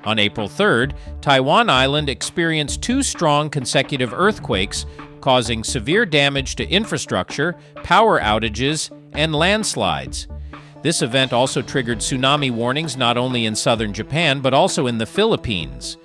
On April 3rd, Taiwan Island experienced 2 strong consecutive earthquakes, causing severe damage to infrastructure, power outages, and landslides. This event also triggered tsunami warnings not only in southern Japan, but also in the Philippines.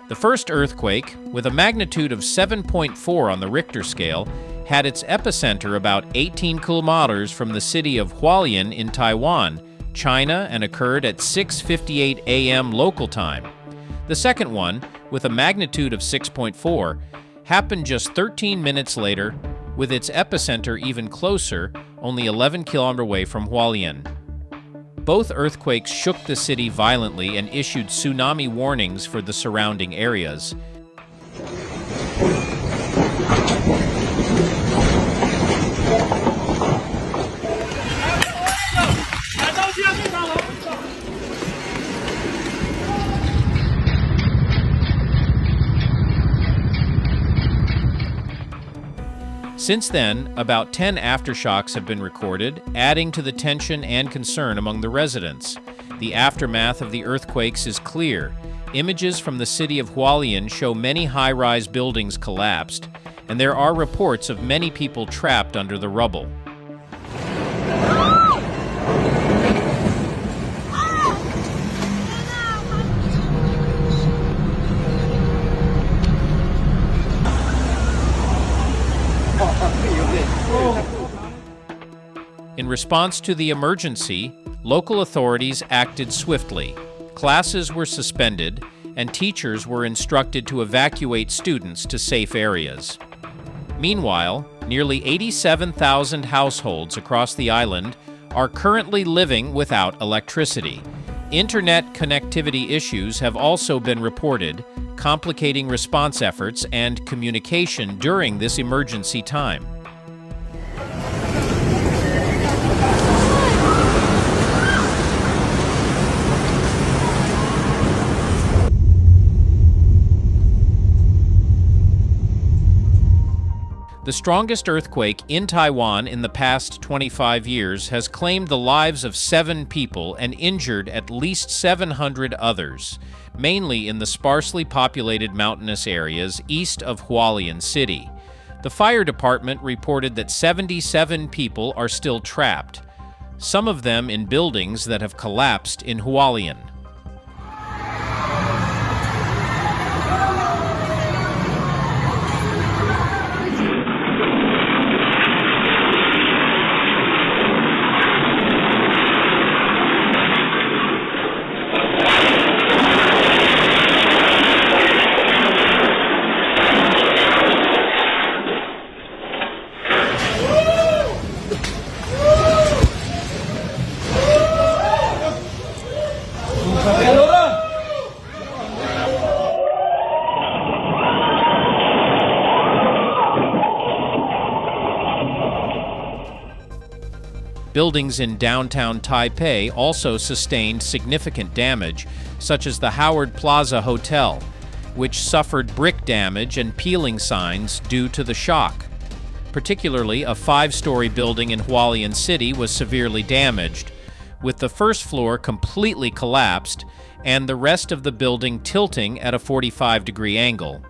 The first earthquake, with a magnitude of 7.4 on the Richter scale, had its epicenter about 18 kilometers from the city of Hualien in Taiwan, China, and occurred at 6:58 a.m. local time. The second one, with a magnitude of 6.4, happened just 13 minutes later, with its epicenter even closer, only 11 kilometers away from Hualien. Both earthquakes shook the city violently and issued tsunami warnings for the surrounding areas. Since then, about 10 aftershocks have been recorded, adding to the tension and concern among the residents. The aftermath of the earthquakes is clear. Images from the city of Hualien show many high-rise buildings collapsed, and there are reports of many people trapped under the rubble. In response to the emergency, local authorities acted swiftly. Classes were suspended, and teachers were instructed to evacuate students to safe areas. Meanwhile, nearly 87,000 households across the island are currently living without electricity. Internet connectivity issues have also been reported, complicating response efforts and communication during this emergency time. The strongest earthquake in Taiwan in the past 25 years has claimed the lives of 7 people and injured at least 700 others, mainly in the sparsely populated mountainous areas east of Hualien City. The fire department reported that 77 people are still trapped, some of them in buildings that have collapsed in Hualien. Buildings in downtown Taipei also sustained significant damage, such as the Howard Plaza Hotel, which suffered brick damage and peeling signs due to the shock. Particularly, a 5-story building in Hualien City was severely damaged, with the first floor completely collapsed and the rest of the building tilting at a 45-degree angle.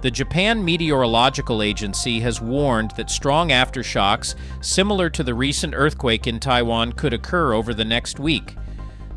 The Japan Meteorological Agency has warned that strong aftershocks similar to the recent earthquake in Taiwan could occur over the next week.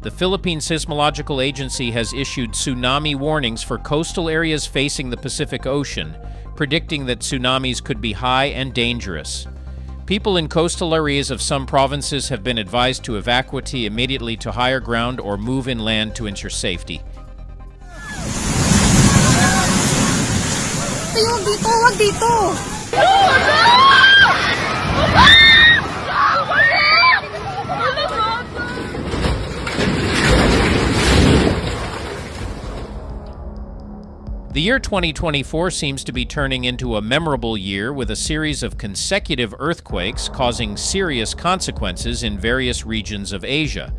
The Philippine Seismological Agency has issued tsunami warnings for coastal areas facing the Pacific Ocean, predicting that tsunamis could be high and dangerous. People in coastal areas of some provinces have been advised to evacuate immediately to higher ground or move inland to ensure safety. Wag dito! The year 2024 seems to be turning into a memorable year with a series of consecutive earthquakes causing serious consequences in various regions of Asia.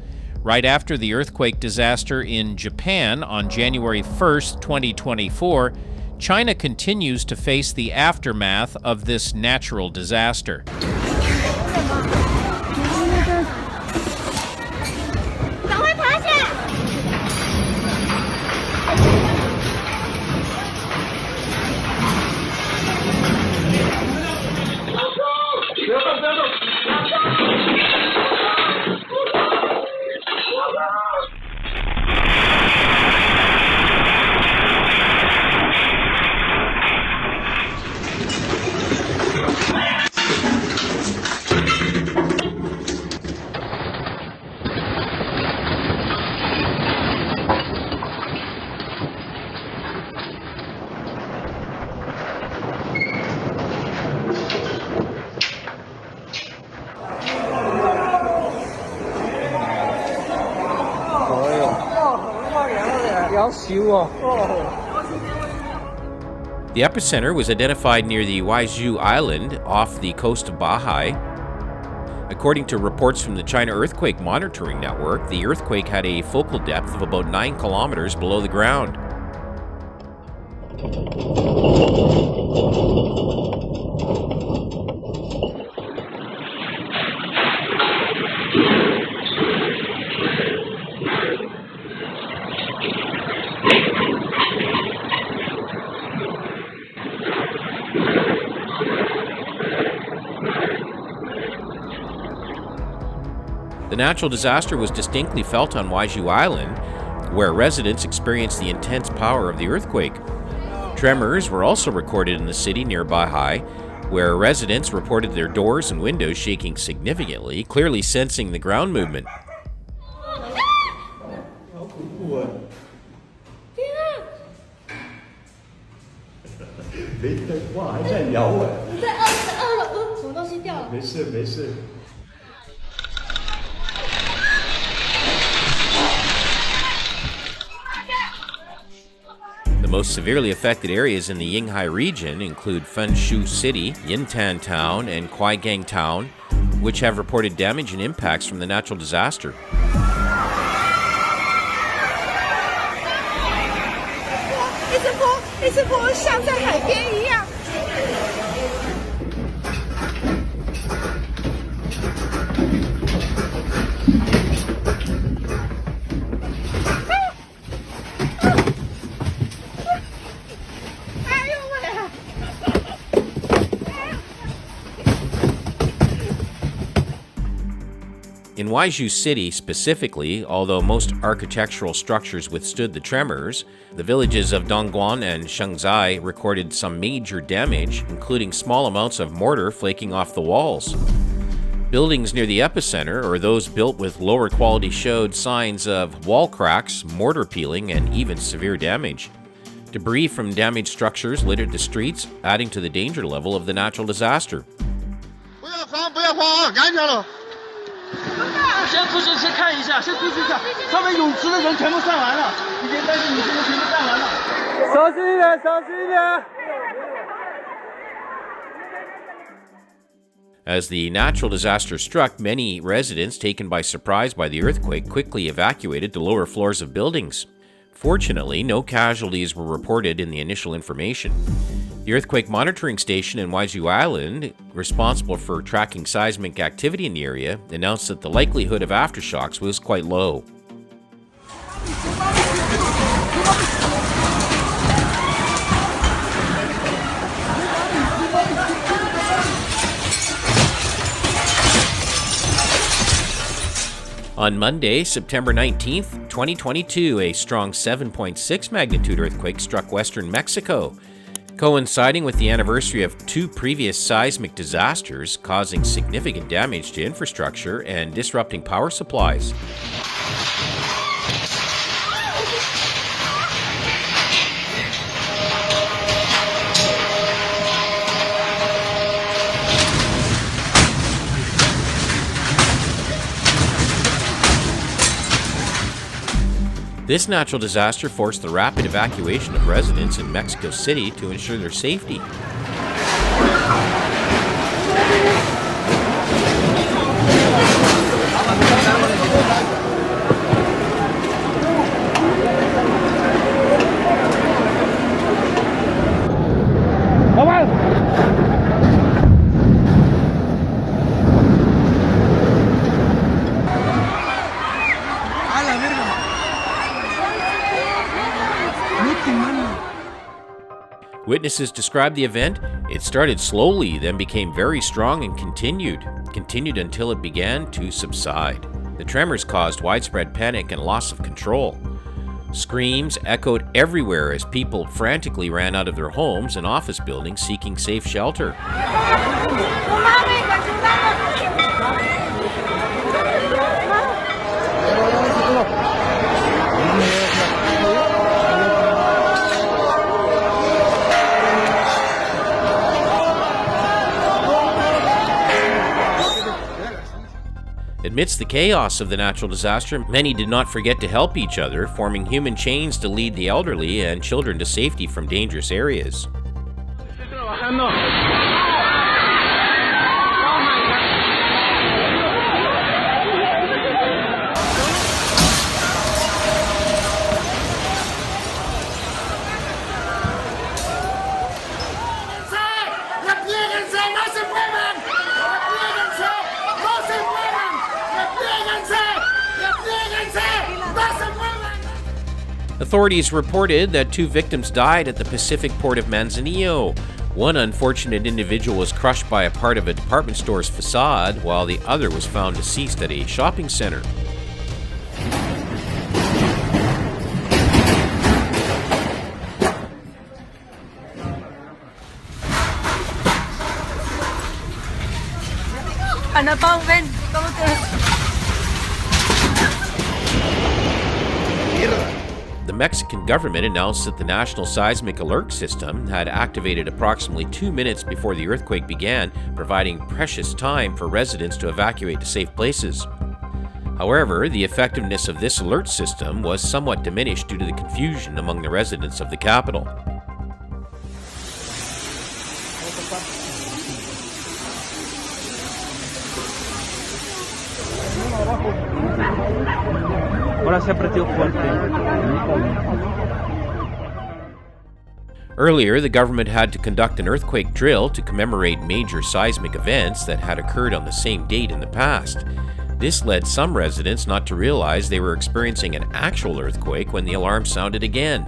Right after the earthquake disaster in Japan on January 1st, 2024, China continues to face the aftermath of this natural disaster. The epicenter was identified near the Hualien Island off the coast of Bahai. According to reports from the China Earthquake Monitoring Network, the earthquake had a focal depth of about 9 kilometers below the ground. The natural disaster was distinctly felt on Hualien Island, where residents experienced the intense power of the earthquake. Tremors were also recorded in the city near Bahai, where residents reported their doors and windows shaking significantly, clearly sensing the ground movement. The most severely affected areas in the Yinghai region include Fenshu City, Yintan Town, and Quaigang Town, which have reported damage and impacts from the natural disaster. In Hualien City specifically, although most architectural structures withstood the tremors, the villages of Dongguan and Shengzai recorded some major damage, including small amounts of mortar flaking off the walls. Buildings near the epicenter, or those built with lower quality, showed signs of wall cracks, mortar peeling, and even severe damage. Debris from damaged structures littered the streets, adding to the danger level of the natural disaster. As the natural disaster struck, many residents taken by surprise by the earthquake quickly evacuated to lower floors of buildings. Fortunately, no casualties were reported in the initial information. The earthquake monitoring station in Hualien Island, responsible for tracking seismic activity in the area, announced that the likelihood of aftershocks was quite low. On Monday, September 19th, 2022, a strong 7.6 magnitude earthquake struck western Mexico, coinciding with the anniversary of two previous seismic disasters, causing significant damage to infrastructure and disrupting power supplies. This natural disaster forced the rapid evacuation of residents in Mexico City to ensure their safety. Witnesses described the event. It started slowly, then became very strong and continued until it began to subside. The tremors caused widespread panic and loss of control. Screams echoed everywhere as people frantically ran out of their homes and office buildings seeking safe shelter. Amidst the chaos of the natural disaster, many did not forget to help each other, forming human chains to lead the elderly and children to safety from dangerous areas. Authorities reported that two victims died at the Pacific port of Manzanillo. One unfortunate individual was crushed by a part of a department store's facade, while the other was found deceased at a shopping center. The Mexican government announced that the National Seismic Alert System had activated approximately 2 minutes before the earthquake began, providing precious time for residents to evacuate to safe places. However, the effectiveness of this alert system was somewhat diminished due to the confusion among the residents of the capital. Earlier, the government had to conduct an earthquake drill to commemorate major seismic events that had occurred on the same date in the past. This led some residents not to realize they were experiencing an actual earthquake when the alarm sounded again.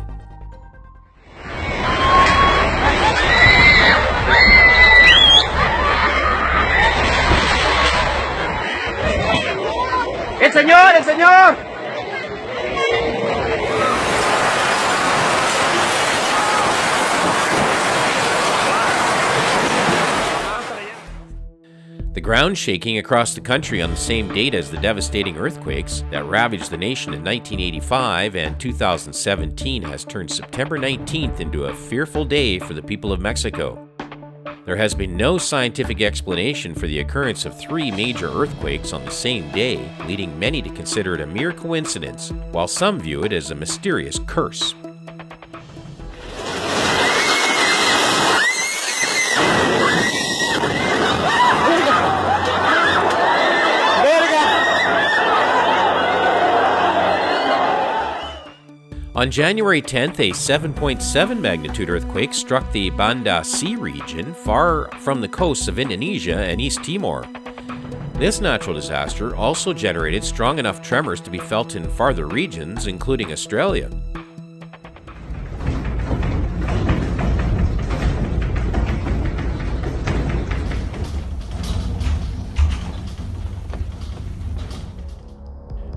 ¡El señor! ¡El señor! The ground shaking across the country on the same date as the devastating earthquakes that ravaged the nation in 1985 and 2017 has turned September 19th into a fearful day for the people of Mexico. There has been no scientific explanation for the occurrence of 3 major earthquakes on the same day, leading many to consider it a mere coincidence, while some view it as a mysterious curse. On January 10th, a 7.7 magnitude earthquake struck the Banda Sea region, far from the coasts of Indonesia and East Timor. This natural disaster also generated strong enough tremors to be felt in farther regions, including Australia.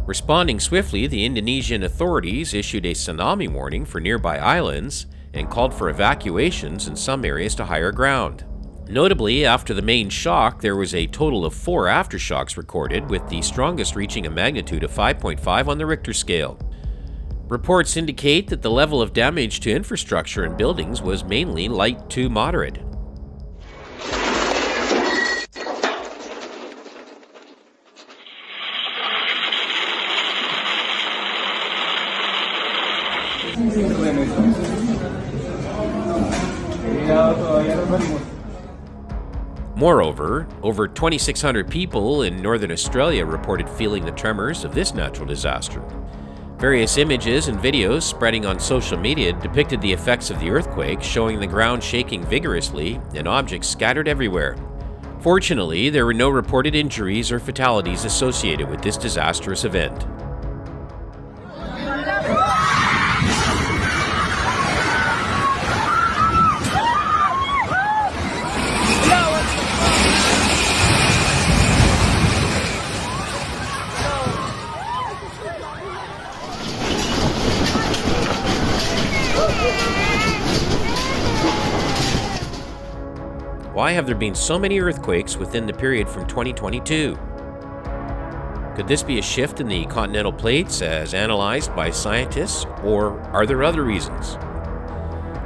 Responding swiftly, the Indonesian authorities issued a tsunami warning for nearby islands and called for evacuations in some areas to higher ground. Notably, after the main shock, there was a total of 4 aftershocks recorded, with the strongest reaching a magnitude of 5.5 on the Richter scale. Reports indicate that the level of damage to infrastructure and buildings was mainly light to moderate. Moreover, over 2,600 people in northern Australia reported feeling the tremors of this natural disaster. Various images and videos spreading on social media depicted the effects of the earthquake, showing the ground shaking vigorously and objects scattered everywhere. Fortunately, there were no reported injuries or fatalities associated with this disastrous event. Why have there been so many earthquakes within the period from 2022? Could this be a shift in the continental plates as analyzed by scientists, or are there other reasons?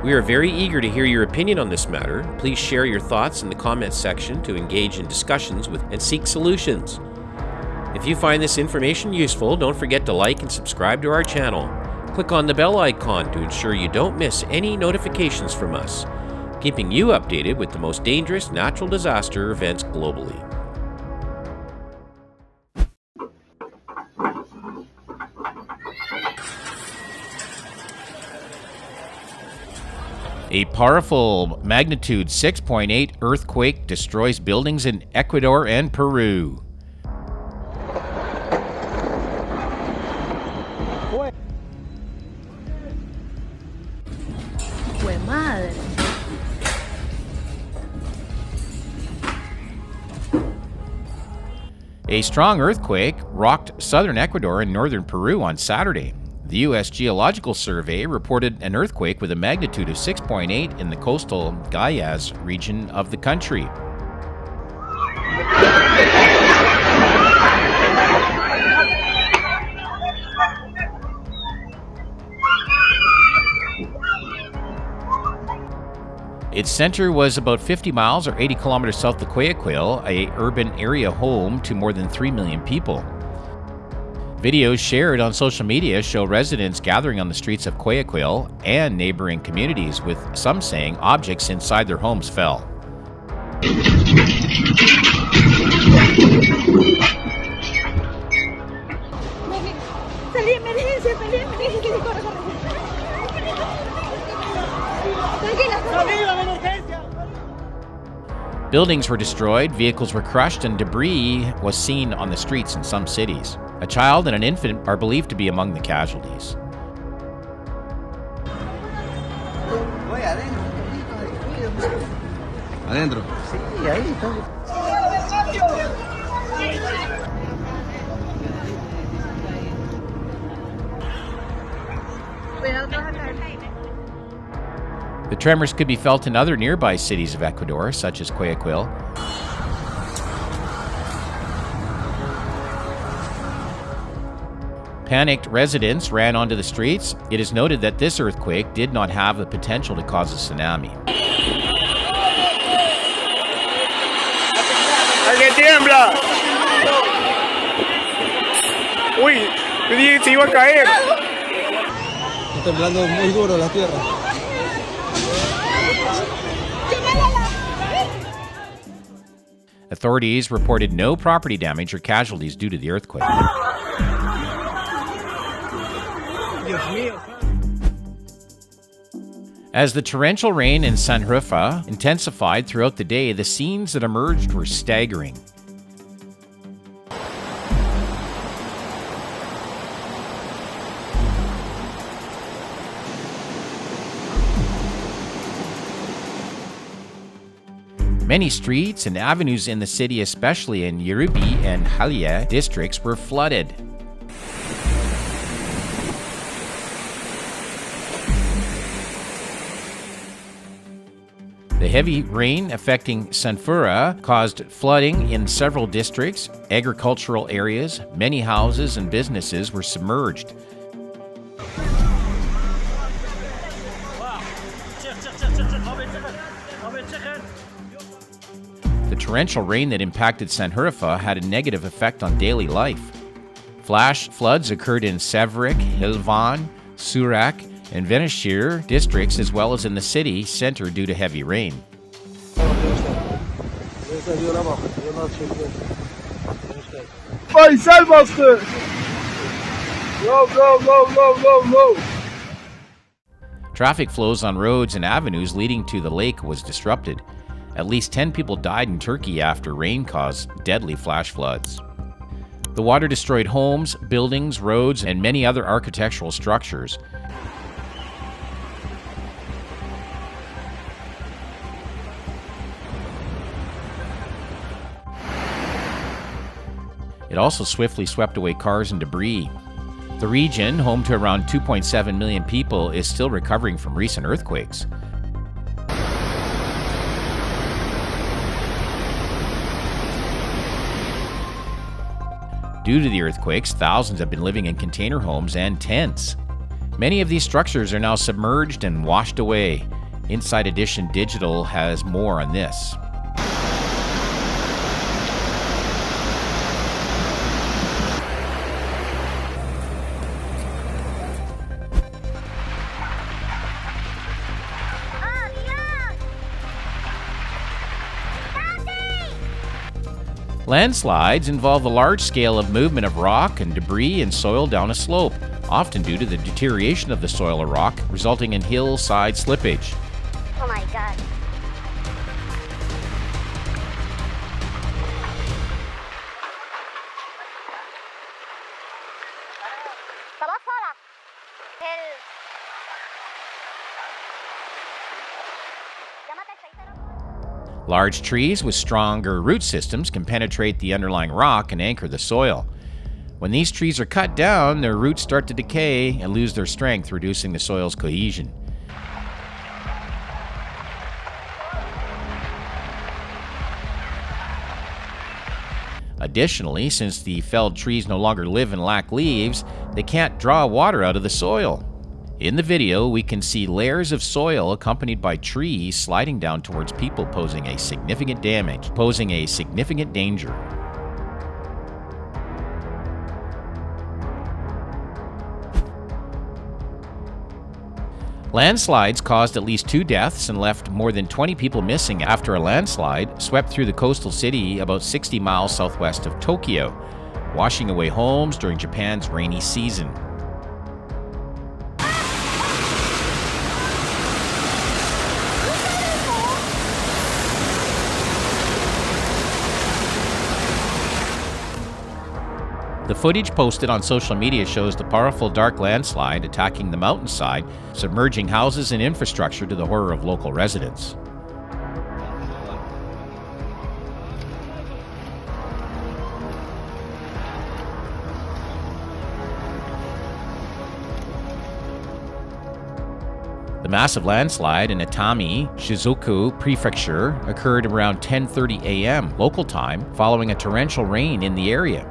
We are very eager to hear your opinion on this matter. Please share your thoughts in the comments section to engage in discussions with and seek solutions. If you find this information useful, don't forget to like and subscribe to our channel. Click on the bell icon to ensure you don't miss any notifications from us, keeping you updated with the most dangerous natural disaster events globally. A powerful magnitude 6.8 earthquake destroys buildings in Ecuador and Peru. ¡Jue madre! A strong earthquake rocked southern Ecuador and northern Peru on Saturday. The U.S. Geological Survey reported an earthquake with a magnitude of 6.8 in the coastal Guayas region of the country. Its center was about 50 miles or 80 kilometers south of Guayaquil, a urban area home to more than 3 million people. Videos shared on social media show residents gathering on the streets of Guayaquil and neighboring communities, with some saying objects inside their homes fell. Buildings were destroyed, vehicles were crushed, and debris was seen on the streets in some cities. A child and an infant are believed to be among the casualties. Adentro. Sí, ahí está. The tremors could be felt in other nearby cities of Ecuador, such as Guayaquil. Panicked residents ran onto the streets. It is noted that this earthquake did not have the potential to cause a tsunami. ¡Que tiembla! ¡Uy! Se iba a caer. Está temblando muy duro la tierra. Authorities reported no property damage or casualties due to the earthquake. As the torrential rain in San Rufa intensified throughout the day, the scenes that emerged were staggering. Many streets and avenues in the city, especially in Uribe and Hualien districts, were flooded. The heavy rain affecting Sanfura caused flooding in several districts, agricultural areas, many houses and businesses were submerged. The torrential rain that impacted Sanfura had a negative effect on daily life. Flash floods occurred in Severik, Hilvan, Surak, and Venishir districts, as well as in the city center due to heavy rain. Faysal bastı. Go, go, go, go, go, go. Traffic flows on roads and avenues leading to the lake was disrupted. At least 10 people died in Turkey after rain caused deadly flash floods. The water destroyed homes, buildings, roads, and many other architectural structures. It also swiftly swept away cars and debris. The region, home to around 2.7 million people, is still recovering from recent earthquakes. Due to the earthquakes, thousands have been living in container homes and tents. Many of these structures are now submerged and washed away. Inside Edition Digital has more on this. Landslides involve a large scale of movement of rock and debris and soil down a slope, often due to the deterioration of the soil or rock, resulting in hillside slippage. Oh my God. Large trees with stronger root systems can penetrate the underlying rock and anchor the soil. When these trees are cut down, their roots start to decay and lose their strength, reducing the soil's cohesion. Additionally, since the felled trees no longer live and lack leaves, they can't draw water out of the soil. In the video, we can see layers of soil accompanied by trees sliding down towards people, posing a significant danger. Landslides caused at least 2 deaths and left more than 20 people missing after a landslide swept through the coastal city about 60 miles southwest of Tokyo, washing away homes during Japan's rainy season. The footage posted on social media shows the powerful dark landslide attacking the mountainside, submerging houses and infrastructure to the horror of local residents. The massive landslide in Atami, Shizuoka Prefecture, occurred around 10:30 a.m. local time following a torrential rain in the area.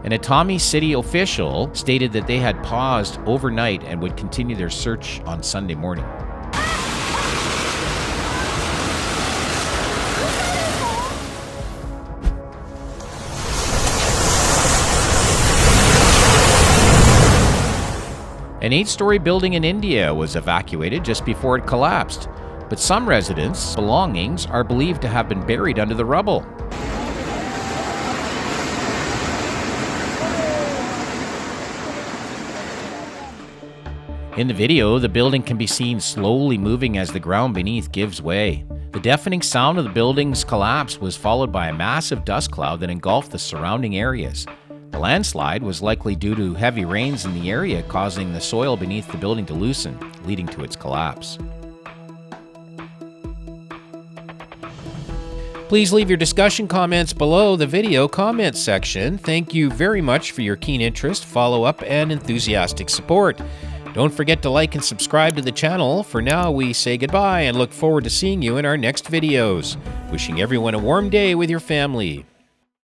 An Atami city official stated that they had paused overnight and would continue their search on Sunday morning. An 8-story building in India was evacuated just before it collapsed, but some residents' belongings are believed to have been buried under the rubble. In the video, the building can be seen slowly moving as the ground beneath gives way. The deafening sound of the building's collapse was followed by a massive dust cloud that engulfed the surrounding areas. The landslide was likely due to heavy rains in the area, causing the soil beneath the building to loosen, leading to its collapse. Please leave your discussion comments below the video comment section. Thank you very much for your keen interest, follow-up, and enthusiastic support. Don't forget to like and subscribe to the channel. For now, we say goodbye and look forward to seeing you in our next videos. Wishing everyone a warm day with your family.